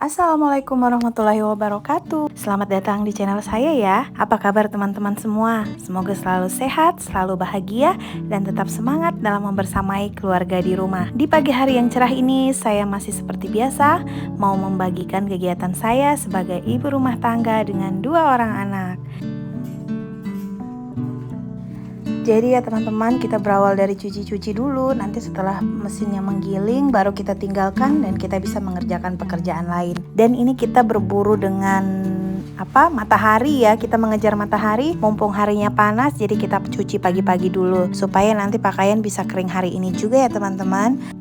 Assalamualaikum warahmatullahi wabarakatuh. Selamat datang di channel saya ya. Apa kabar teman-teman semua? Semoga selalu sehat, selalu bahagia, dan tetap semangat dalam membersamai keluarga di rumah. Di pagi hari yang cerah ini, saya masih seperti biasa mau membagikan kegiatan saya sebagai ibu rumah tangga dengan 2 orang anak. Jadi ya teman-teman, kita berawal dari cuci-cuci dulu. Nanti setelah mesinnya menggiling baru kita tinggalkan dan kita bisa mengerjakan pekerjaan lain. Dan ini kita berburu dengan matahari ya. Kita mengejar matahari mumpung harinya panas. Jadi kita cuci pagi-pagi dulu supaya nanti pakaian bisa kering hari ini juga ya teman-teman.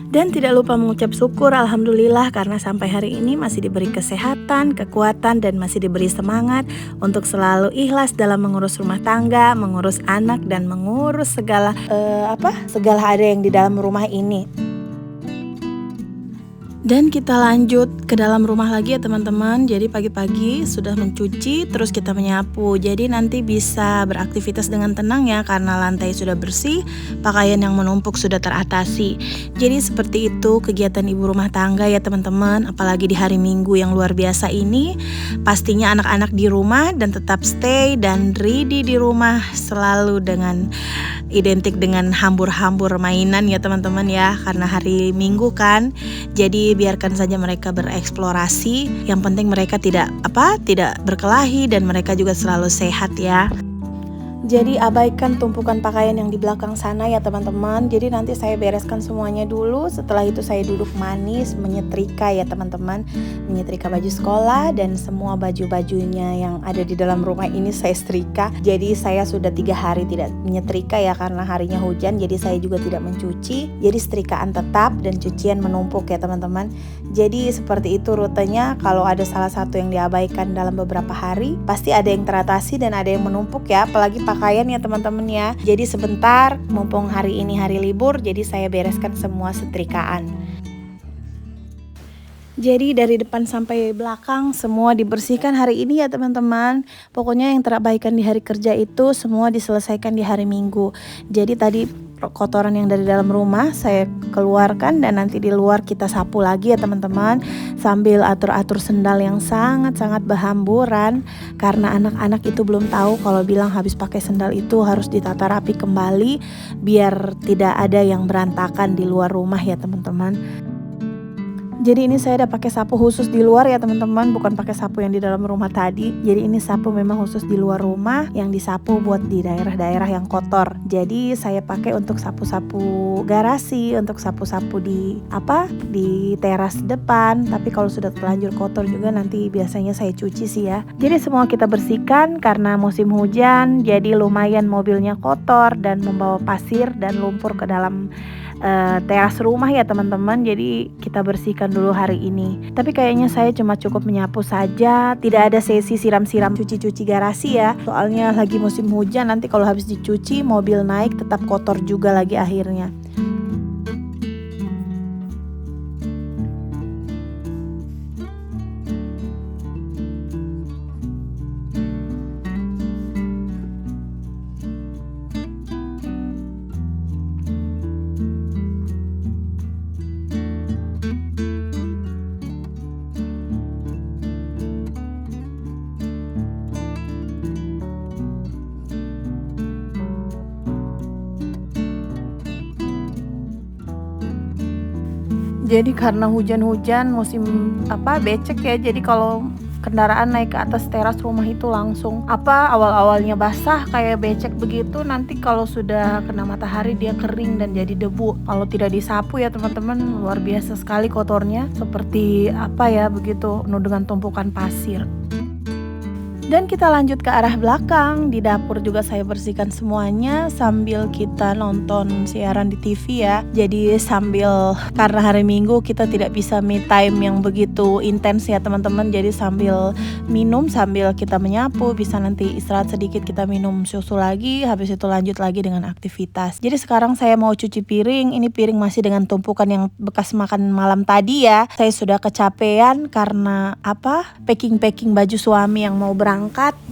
Dan tidak lupa mengucap syukur alhamdulillah karena sampai hari ini masih diberi kesehatan, kekuatan, dan masih diberi semangat untuk selalu ikhlas dalam mengurus rumah tangga, mengurus anak, dan mengurus segala ada yang di dalam rumah ini. Dan kita lanjut ke dalam rumah lagi ya teman-teman. Jadi pagi-pagi sudah mencuci, terus kita menyapu. Jadi nanti bisa beraktivitas dengan tenang ya, karena lantai sudah bersih, pakaian yang menumpuk sudah teratasi. Jadi seperti itu kegiatan ibu rumah tangga ya teman-teman. Apalagi di hari Minggu yang luar biasa ini, pastinya anak-anak di rumah dan tetap stay dan ready di rumah selalu dengan identik dengan hambur-hambur mainan ya teman-teman ya, karena hari Minggu kan. Jadi biarkan saja mereka bereksplorasi. Yang penting mereka tidak berkelahi dan mereka juga selalu sehat ya. Jadi abaikan tumpukan pakaian yang di belakang sana ya teman-teman. Jadi nanti saya bereskan semuanya dulu. Setelah itu saya duduk manis menyetrika ya teman-teman. Menyetrika baju sekolah dan semua baju-bajunya yang ada di dalam rumah ini saya setrika. Jadi saya sudah 3 hari tidak menyetrika ya karena harinya hujan. Jadi saya juga tidak mencuci. Jadi setrikaan tetap dan cucian menumpuk ya teman-teman. Jadi seperti itu rutenya. Kalau ada salah satu yang diabaikan dalam beberapa hari, pasti ada yang teratasi dan ada yang menumpuk ya. Apalagi pakaian ya teman-teman ya. Jadi sebentar mumpung hari ini hari libur, jadi saya bereskan semua setrikaan. Jadi dari depan sampai belakang semua dibersihkan hari ini ya teman-teman. Pokoknya yang terabaikan di hari kerja itu semua diselesaikan di hari Minggu. Jadi tadi kotoran yang dari dalam rumah saya keluarkan dan nanti di luar kita sapu lagi ya teman-teman, sambil atur-atur sendal yang sangat-sangat berhamburan karena anak-anak itu belum tahu kalau bilang habis pakai sendal itu harus ditata rapi kembali biar tidak ada yang berantakan di luar rumah ya teman-teman. Jadi ini saya udah pakai sapu khusus di luar ya teman-teman, bukan pakai sapu yang di dalam rumah tadi. Jadi ini sapu memang khusus di luar rumah yang disapu buat di daerah-daerah yang kotor. Jadi saya pakai untuk sapu-sapu garasi, untuk sapu-sapu di teras depan. Tapi kalau sudah terlanjur kotor juga nanti biasanya saya cuci sih ya. Jadi semua kita bersihkan karena musim hujan. Jadi lumayan mobilnya kotor dan membawa pasir dan lumpur ke dalam teras rumah ya teman-teman. Jadi kita bersihkan dulu hari ini. Tapi kayaknya saya cuma cukup menyapu saja, tidak ada sesi siram-siram cuci-cuci garasi ya. Soalnya lagi musim hujan, nanti kalau habis dicuci mobil naik tetap kotor juga lagi akhirnya. Jadi karena hujan-hujan musim becek ya. Jadi kalau kendaraan naik ke atas teras rumah itu langsung awal-awalnya basah kayak becek begitu, nanti kalau sudah kena matahari dia kering dan jadi debu. Kalau tidak disapu ya teman-teman, luar biasa sekali kotornya, seperti begitu penuh dengan tumpukan pasir. Dan kita lanjut ke arah belakang. Di dapur juga saya bersihkan semuanya sambil kita nonton siaran di TV ya. Jadi karena hari Minggu kita tidak bisa me time yang begitu intens ya teman-teman. Jadi sambil minum, sambil kita menyapu, bisa nanti istirahat sedikit kita minum susu lagi. Habis itu lanjut lagi dengan aktivitas. Jadi sekarang saya mau cuci piring. Ini piring masih dengan tumpukan yang bekas makan malam tadi ya. Saya sudah kecapean karena packing baju suami yang mau berangkat.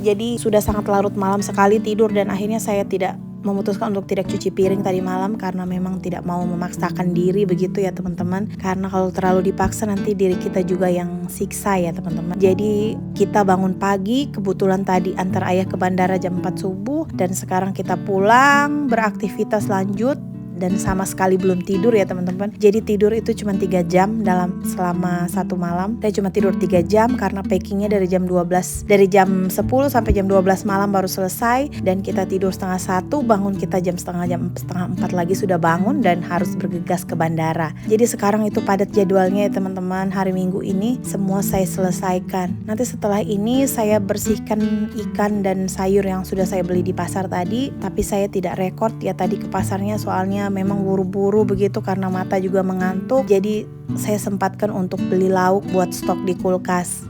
Jadi sudah sangat larut malam sekali tidur dan akhirnya saya tidak memutuskan untuk tidak cuci piring tadi malam karena memang tidak mau memaksakan diri begitu ya teman-teman. Karena kalau terlalu dipaksa nanti diri kita juga yang siksa ya teman-teman. Jadi kita bangun pagi, kebetulan tadi antar ayah ke bandara jam 4 subuh dan sekarang kita pulang beraktivitas lanjut. Dan sama sekali belum tidur ya teman-teman. Jadi tidur itu cuma 3 jam selama satu malam. Saya cuma tidur 3 jam karena packingnya dari jam 10 sampai jam 12 malam baru selesai. Dan kita tidur setengah 1, bangun kita jam setengah 4 lagi sudah bangun dan harus bergegas ke bandara. Jadi sekarang itu padat jadwalnya ya teman-teman. Hari Minggu ini semua saya selesaikan. Nanti setelah ini saya bersihkan ikan dan sayur yang sudah saya beli di pasar tadi. Tapi saya tidak rekod ya tadi ke pasarnya soalnya memang buru-buru begitu karena mata juga mengantuk. Jadi saya sempatkan untuk beli lauk buat stok di kulkas.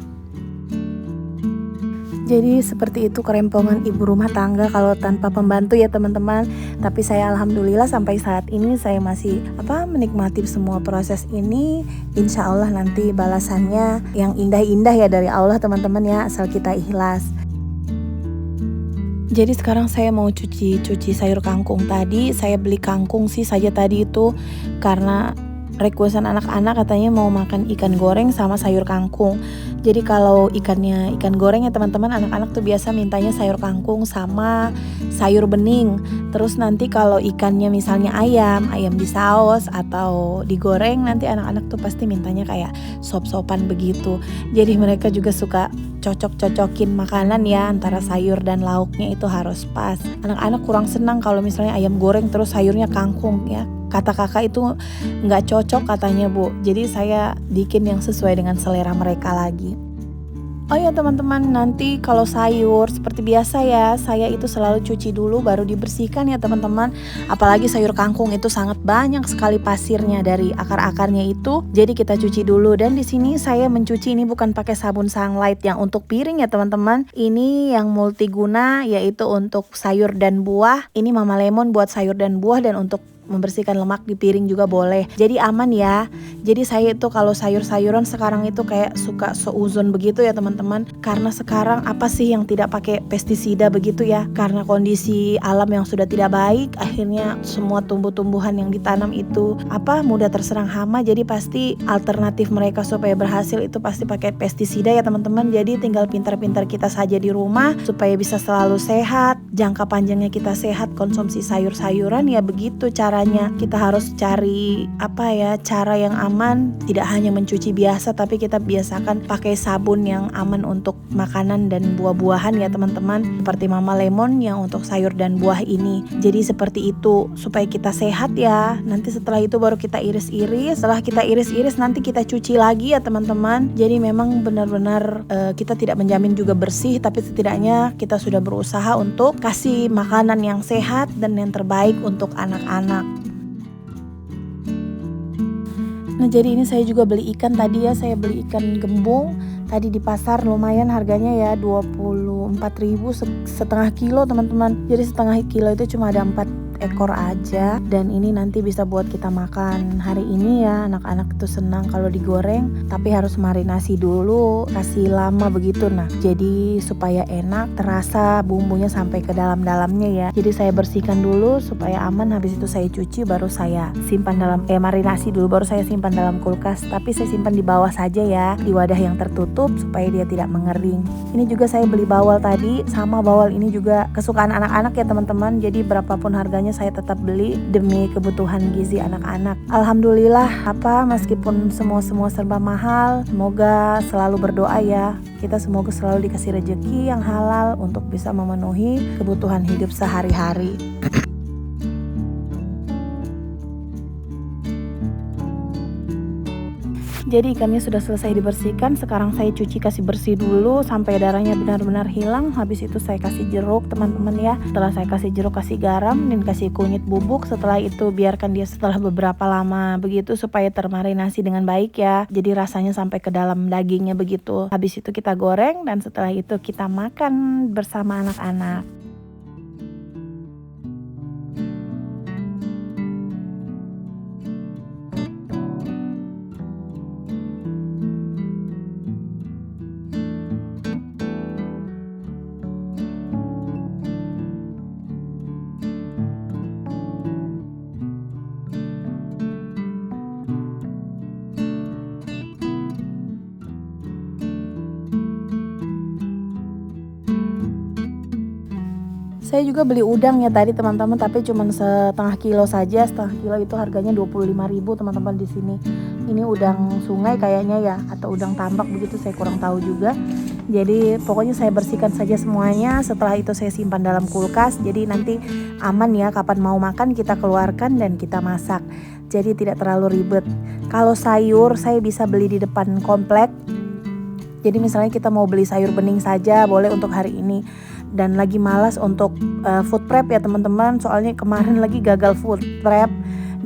Jadi seperti itu kerempongan ibu rumah tangga kalau tanpa pembantu ya teman-teman. Tapi saya alhamdulillah sampai saat ini saya masih menikmati semua proses ini. Insya Allah nanti balasannya yang indah-indah ya dari Allah teman-teman ya, asal kita ikhlas. Jadi sekarang saya mau cuci sayur kangkung tadi. Saya beli kangkung sih saja tadi itu karena requestan anak-anak katanya mau makan ikan goreng sama sayur kangkung. Jadi kalau ikannya ikan goreng ya teman-teman, anak-anak tuh biasa mintanya sayur kangkung sama sayur bening. Terus nanti kalau ikannya misalnya ayam disaus atau digoreng, nanti anak-anak tuh pasti mintanya kayak sop-sopan begitu. Jadi mereka juga suka cocok-cocokin makanan ya, antara sayur dan lauknya itu harus pas. Anak-anak kurang senang kalau misalnya ayam goreng terus sayurnya kangkung ya. Kata kakak itu nggak cocok katanya Bu. Jadi saya bikin yang sesuai dengan selera mereka lagi. Oh ya teman-teman, nanti kalau sayur seperti biasa ya, saya itu selalu cuci dulu baru dibersihkan ya teman-teman. Apalagi sayur kangkung itu sangat banyak sekali pasirnya dari akar-akarnya itu. Jadi kita cuci dulu, dan di sini saya mencuci ini bukan pakai sabun Sunlight yang untuk piring ya teman-teman. Ini yang multiguna, yaitu untuk sayur dan buah. Ini Mama Lemon buat sayur dan buah, dan untuk membersihkan lemak di piring juga boleh. Jadi aman ya. Jadi saya itu kalau sayur-sayuran sekarang itu kayak suka seuzon begitu ya teman-teman. Karena sekarang apa sih yang tidak pakai pestisida begitu ya. Karena kondisi alam yang sudah tidak baik, akhirnya semua tumbuh-tumbuhan yang ditanam itu mudah terserang hama. Jadi pasti alternatif mereka supaya berhasil itu pasti pakai pestisida ya teman-teman. Jadi tinggal pintar-pintar kita saja di rumah supaya bisa selalu sehat. Jangka panjangnya kita sehat, konsumsi sayur-sayuran ya begitu caranya. Kita harus cari cara yang aman, tidak hanya mencuci biasa tapi kita biasakan pakai sabun yang aman untuk makanan dan buah-buahan ya teman-teman, seperti Mama Lemon yang untuk sayur dan buah ini. Jadi seperti itu supaya kita sehat ya. Nanti setelah itu baru kita iris-iris. Setelah kita iris-iris nanti kita cuci lagi ya teman-teman. Jadi memang benar-benar kita tidak menjamin juga bersih, tapi setidaknya kita sudah berusaha untuk kasih makanan yang sehat dan yang terbaik untuk anak-anak. Nah jadi ini saya juga beli ikan tadi ya, saya beli ikan gembung tadi di pasar, lumayan harganya ya, 24.000 setengah kilo teman-teman. Jadi setengah kilo itu cuma ada 4 ekor aja, dan ini nanti bisa buat kita makan hari ini ya. Anak-anak itu senang kalau digoreng, tapi harus marinasi dulu, kasih lama begitu. Nah jadi supaya enak, terasa bumbunya sampai ke dalam-dalamnya ya. Jadi saya bersihkan dulu supaya aman, habis itu saya cuci baru saya simpan marinasi dulu baru saya simpan dalam kulkas. Tapi saya simpan di bawah saja ya, di wadah yang tertutup supaya dia tidak mengering. Ini juga saya beli bawal tadi, sama bawal ini juga kesukaan anak-anak ya teman-teman. Jadi berapapun harganya saya tetap beli demi kebutuhan gizi anak-anak. Alhamdulillah meskipun semua serba mahal, semoga selalu berdoa ya. Kita semoga selalu dikasih rezeki yang halal untuk bisa memenuhi kebutuhan hidup sehari-hari. Jadi ikannya sudah selesai dibersihkan. Sekarang saya cuci, kasih bersih dulu sampai darahnya benar-benar hilang. Habis itu saya kasih jeruk teman-teman ya. Setelah saya kasih jeruk, kasih garam dan kasih kunyit bubuk. Setelah itu biarkan dia setelah beberapa lama begitu supaya termarinasi dengan baik ya. Jadi rasanya sampai ke dalam dagingnya begitu. Habis itu kita goreng dan setelah itu kita makan bersama anak-anak. Saya juga beli udang ya tadi teman-teman, tapi cuma setengah kilo saja. Setengah kilo itu harganya 25.000 teman-teman di sini. Ini udang sungai kayaknya ya, atau udang tambak begitu, saya kurang tahu juga. Jadi pokoknya saya bersihkan saja semuanya. Setelah itu saya simpan dalam kulkas. Jadi nanti aman ya, kapan mau makan kita keluarkan dan kita masak. Jadi tidak terlalu ribet. Kalau sayur saya bisa beli di depan komplek. Jadi misalnya kita mau beli sayur bening saja boleh untuk hari ini. Dan lagi malas untuk food prep ya teman-teman. Soalnya kemarin lagi gagal food prep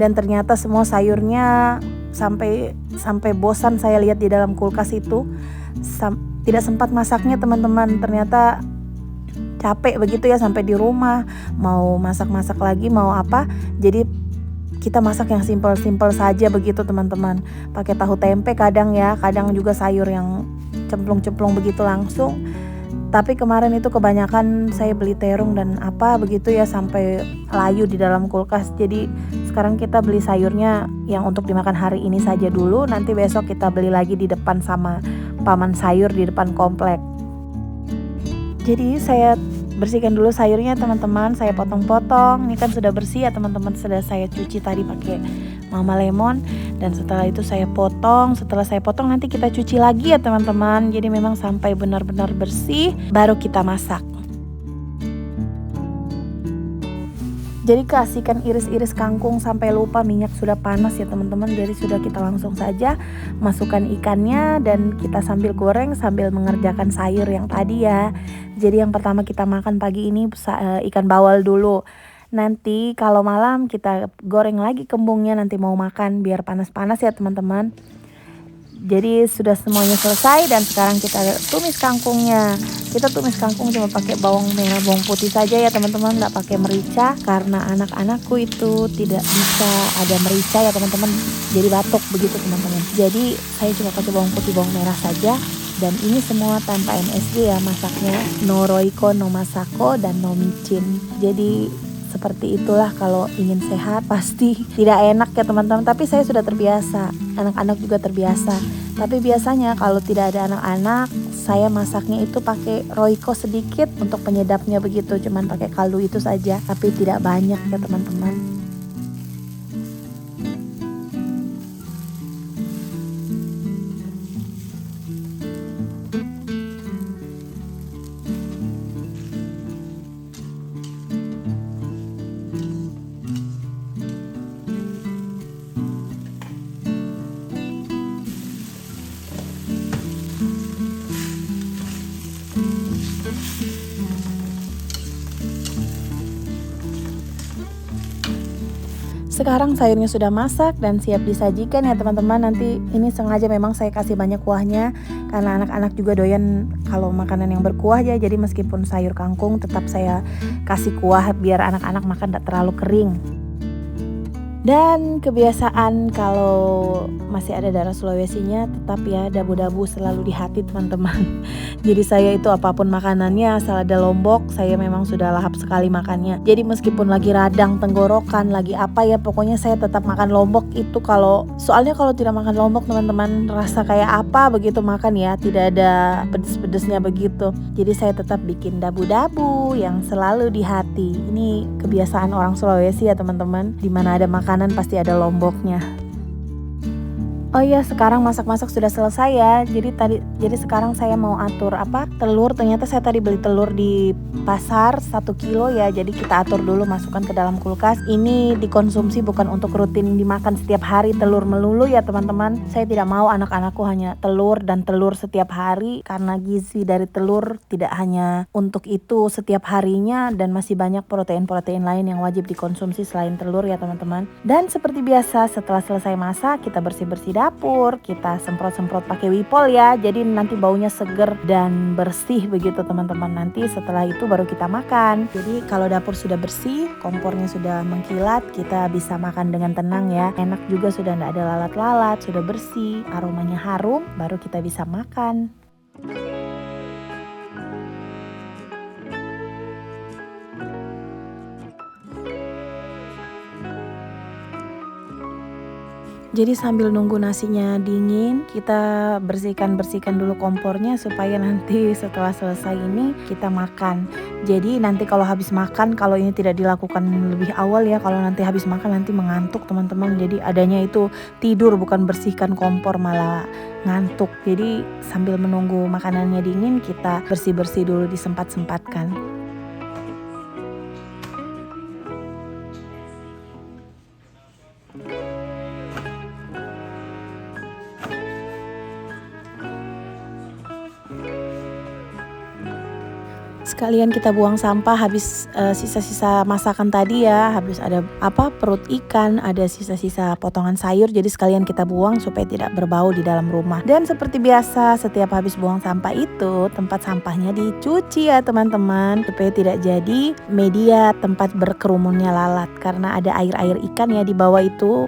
dan ternyata semua sayurnya sampai bosan saya lihat di dalam kulkas itu. Tidak sempat masaknya teman-teman. Ternyata capek begitu ya sampai di rumah mau masak-masak lagi mau apa. Jadi kita masak yang simpel-simpel saja begitu teman-teman. Pakai tahu tempe kadang ya, kadang juga sayur yang cemplung-cemplung begitu langsung. Tapi kemarin itu kebanyakan saya beli terung dan apa begitu ya sampai layu di dalam kulkas. Jadi sekarang kita beli sayurnya yang untuk dimakan hari ini saja dulu. Nanti besok kita beli lagi di depan sama paman sayur di depan komplek. Jadi saya bersihkan dulu sayurnya teman-teman. Saya potong-potong. Ini kan sudah bersih ya teman-teman. Sudah saya cuci tadi pakai Mama Lemon. Dan setelah itu saya potong. Setelah saya potong nanti kita cuci lagi ya teman-teman. Jadi memang sampai benar-benar bersih baru kita masak. Jadi keasikan iris-iris kangkung sampai lupa minyak sudah panas ya teman-teman. Jadi sudah kita langsung saja masukkan ikannya dan kita sambil goreng sambil mengerjakan sayur yang tadi ya. Jadi yang pertama kita makan pagi ini ikan bawal dulu. Nanti kalau malam kita goreng lagi kembungnya nanti mau makan biar panas-panas ya teman-teman. Jadi sudah semuanya selesai dan sekarang kita tumis kangkungnya. Kita tumis kangkung cuma pakai bawang merah, bawang putih saja ya teman-teman, nggak pakai merica karena anak-anakku itu tidak bisa ada merica ya teman-teman. Jadi batuk begitu teman-teman. Jadi saya cuma pakai bawang putih, bawang merah saja. Dan ini semua tanpa MSG ya masaknya. No Royco, no Masako, dan no micin. Jadi seperti itulah kalau ingin sehat pasti tidak enak ya teman-teman. Tapi saya sudah terbiasa, anak-anak juga terbiasa. Tapi biasanya kalau tidak ada anak-anak, saya masaknya itu pakai Royco sedikit untuk penyedapnya begitu. Cuman pakai kaldu itu saja, tapi tidak banyak ya teman-teman. Sekarang sayurnya sudah masak dan siap disajikan ya teman-teman. Nanti ini sengaja memang saya kasih banyak kuahnya karena anak-anak juga doyan kalau makanan yang berkuah ya. Jadi meskipun sayur kangkung tetap saya kasih kuah biar anak-anak makan tidak terlalu kering. Dan kebiasaan kalau masih ada darah Sulawesinya tetap ya dabu-dabu selalu di hati teman-teman. Jadi saya itu apapun makanannya asal ada lombok saya memang sudah lahap sekali makannya. Jadi meskipun lagi radang tenggorokan lagi apa ya pokoknya saya tetap makan lombok itu soalnya kalau tidak makan lombok teman-teman rasa kayak apa begitu makan ya tidak ada pedes-pedesnya begitu. Jadi saya tetap bikin dabu-dabu yang selalu di hati. Ini kebiasaan orang Sulawesi ya teman-teman. Dimana ada makanan pasti ada lomboknya. Oh iya, sekarang masak-masak sudah selesai ya. Jadi sekarang saya mau atur telur. Ternyata saya tadi beli telur di pasar 1 kilo ya. Jadi kita atur dulu masukkan ke dalam kulkas. Ini dikonsumsi bukan untuk rutin dimakan setiap hari telur melulu ya teman-teman. Saya tidak mau anak-anakku hanya telur dan telur setiap hari karena gizi dari telur tidak hanya untuk itu setiap harinya dan masih banyak protein-protein lain yang wajib dikonsumsi selain telur ya teman-teman. Dan seperti biasa setelah selesai masak kita bersih-bersih dapur, kita semprot-semprot pakai wipol ya. Jadi nanti baunya seger dan bersih begitu teman-teman. Nanti setelah itu baru kita makan. Jadi kalau dapur sudah bersih, kompornya sudah mengkilat, kita bisa makan dengan tenang ya. Enak juga sudah tidak ada lalat-lalat, sudah bersih, aromanya harum, baru kita bisa makan. Jadi sambil nunggu nasinya dingin, kita bersihkan dulu kompornya supaya nanti setelah selesai ini kita makan. Jadi nanti kalau habis makan, kalau ini tidak dilakukan lebih awal ya, kalau nanti habis makan nanti mengantuk teman-teman. Jadi adanya itu tidur, bukan bersihkan kompor malah ngantuk. Jadi sambil menunggu makanannya dingin, kita bersih-bersih dulu, disempat-sempatkan. Sekalian kita buang sampah habis sisa-sisa masakan tadi ya, habis ada perut ikan, ada sisa-sisa potongan sayur, jadi sekalian kita buang supaya tidak berbau di dalam rumah. Dan seperti biasa setiap habis buang sampah itu tempat sampahnya dicuci ya teman-teman, supaya tidak jadi media tempat berkerumunnya lalat, karena ada air-air ikan ya di bawah itu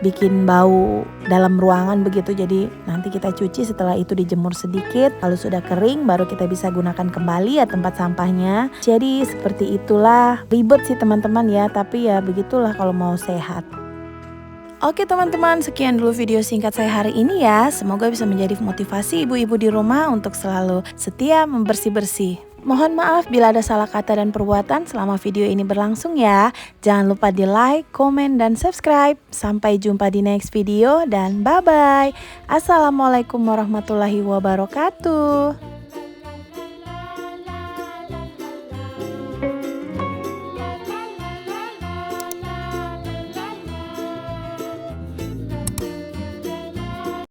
bikin bau dalam ruangan begitu. Jadi nanti kita cuci, setelah itu dijemur sedikit, kalau sudah kering baru kita bisa gunakan kembali ya tempat sampahnya. Jadi seperti itulah, ribet sih teman-teman ya, tapi ya begitulah kalau mau sehat. Oke teman-teman, sekian dulu video singkat saya hari ini ya. Semoga bisa menjadi motivasi ibu-ibu di rumah untuk selalu setia membersih-bersih. Mohon maaf bila ada salah kata dan perbuatan selama video ini berlangsung ya. Jangan lupa di like, komen, dan subscribe. Sampai jumpa di next video dan bye-bye. Assalamualaikum warahmatullahi wabarakatuh.